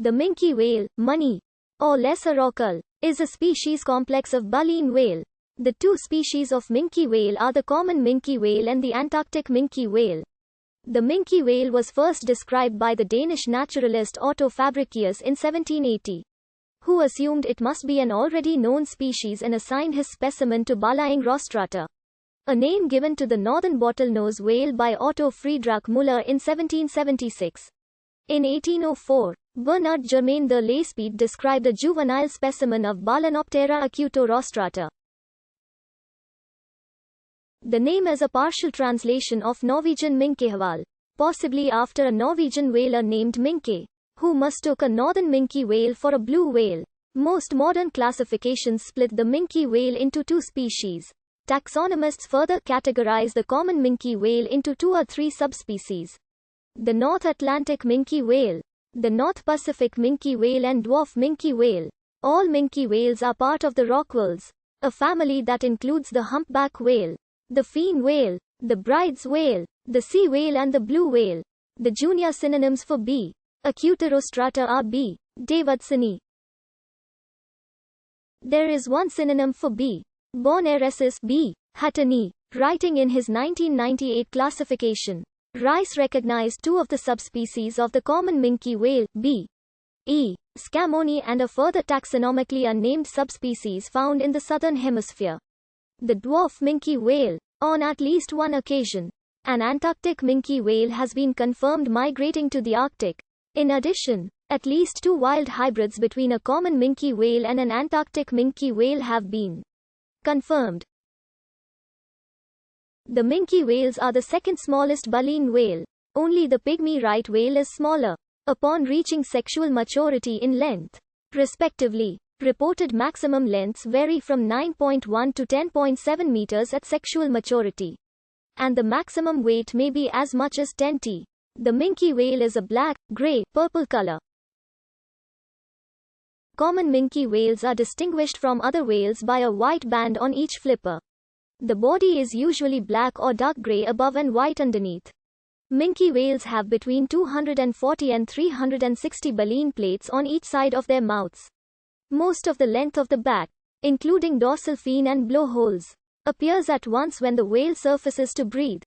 The minke whale, money, or lesser rorqual, is a species complex of baleen whale. The two species of minke whale are the common minke whale and the Antarctic minke whale. The minke whale was first described by the Danish naturalist Otto Fabricius in 1780, who assumed it must be an already known species and assigned his specimen to Balaeng rostrata, a name given to the northern bottlenose whale by Otto Friedrich Müller in 1776. In 1804, Bernard Germain de Lespede described a juvenile specimen of Balanoptera acuto rostrata. The name is a partial translation of Norwegian Minkehval, possibly after a Norwegian whaler named Minke, who mistook a northern minke whale for a blue whale. Most modern classifications split the minke whale into two species. Taxonomists further categorize the common minke whale into 2 or 3 subspecies: the North Atlantic minke whale, the North Pacific minke whale and dwarf minke whale. All minke whales are part of the rorquals, a family that includes the humpback whale, the fin whale, the bride's whale, the sea whale and the blue whale. The junior synonyms for B. acuterostrata are B. davidsoni. There is one synonym for B. bonaerensis, B. hattoni. Writing in his 1998 classification, Rice recognized 2 of the subspecies of the common minke whale, B. e. scamoni, and a further taxonomically unnamed subspecies found in the southern hemisphere, the dwarf minke whale. On at least one occasion, an Antarctic minke whale has been confirmed migrating to the Arctic. In addition, at least 2 wild hybrids between a common minke whale and an Antarctic minke whale have been confirmed. The minke whales are the second smallest baleen whale. Only the pygmy right whale is smaller, upon reaching sexual maturity in length, respectively. Reported maximum lengths vary from 9.1 to 10.7 meters at sexual maturity, and the maximum weight may be as much as 10 t. The minke whale is a black, gray, purple color. Common minke whales are distinguished from other whales by a white band on each flipper. The body is usually black or dark gray above and white underneath. Minke whales have between 240 and 360 baleen plates on each side of their mouths. Most of the length of the back, including dorsal fin and blowholes, appears at once when the whale surfaces to breathe.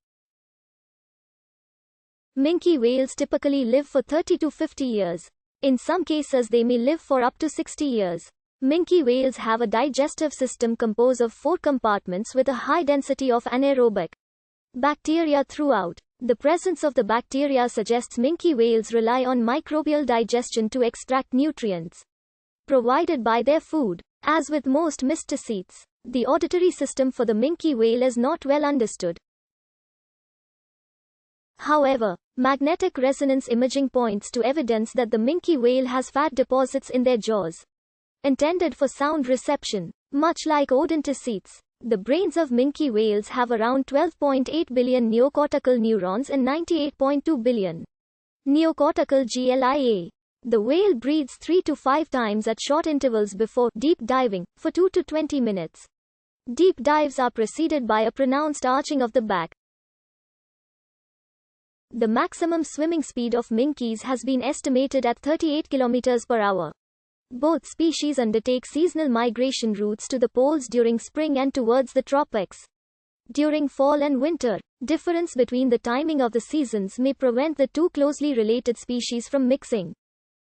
Minke whales typically live for 30 to 50 years. In some cases they may live for up to 60 years. Minke whales have a digestive system composed of 4 compartments with a high density of anaerobic bacteria throughout. The presence of the bacteria suggests minke whales rely on microbial digestion to extract nutrients provided by their food. As with most mysticetes, the auditory system for the minke whale is not well understood. However, magnetic resonance imaging points to evidence that the minke whale has fat deposits in their jaws, intended for sound reception. Much like odontocetes, the brains of minke whales have around 12.8 billion neocortical neurons and 98.2 billion neocortical glia. The whale breathes 3 to 5 times at short intervals before deep diving, for 2 to 20 minutes. Deep dives are preceded by a pronounced arching of the back. The maximum swimming speed of minkes has been estimated at 38 km per hour. Both species undertake seasonal migration routes to the poles during spring and towards the tropics during fall and winter. Difference between the timing of the seasons may prevent the two closely related species from mixing.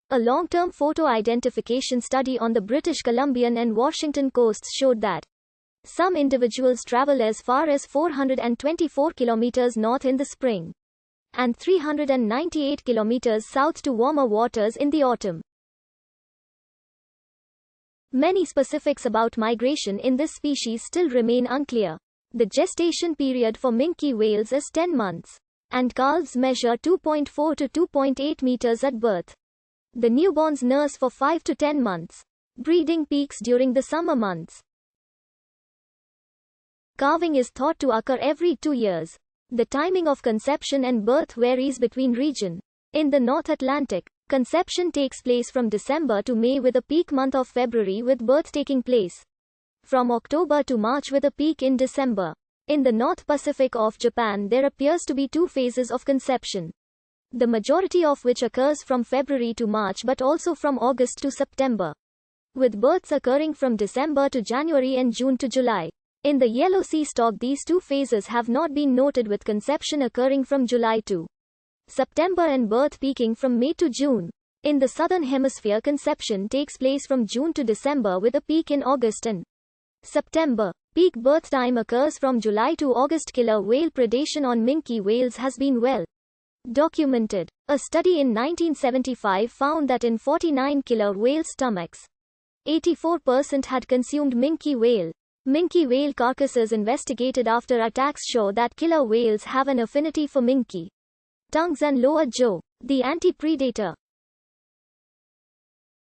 A long-term photo identification study on the British Columbian and Washington coasts showed that some individuals travel as far as 424 kilometers north in the spring and 398 kilometers south to warmer waters in the autumn. Many specifics about migration in this species still remain unclear. The gestation period for minke whales is 10 months, and calves measure 2.4 to 2.8 meters at birth. The newborns nurse for 5 to 10 months. Breeding peaks during the summer months. Calving is thought to occur every 2 years. The timing of conception and birth varies between region. In the North Atlantic, conception takes place from December to May with a peak month of February, with birth taking place from October to March with a peak in December. In the North Pacific of Japan there appears to be 2 phases of conception. the majority of which occurs from February to March but also from August to September, with births occurring from December to January and June to July. In the yellow sea stock, these two phases have not been noted, with conception occurring from July to September and birth peaking from May to June. In the southern hemisphere, conception takes place from June to December with a peak in August and September. Peak birth time occurs from July to August. Killer whale predation on minke whales has been well documented. A study in 1975 found that in 49 killer whale stomachs, 84% had consumed minke whale. Minke whale carcasses investigated after attacks show that killer whales have an affinity for minke tongues and lower jaw. The anti-predator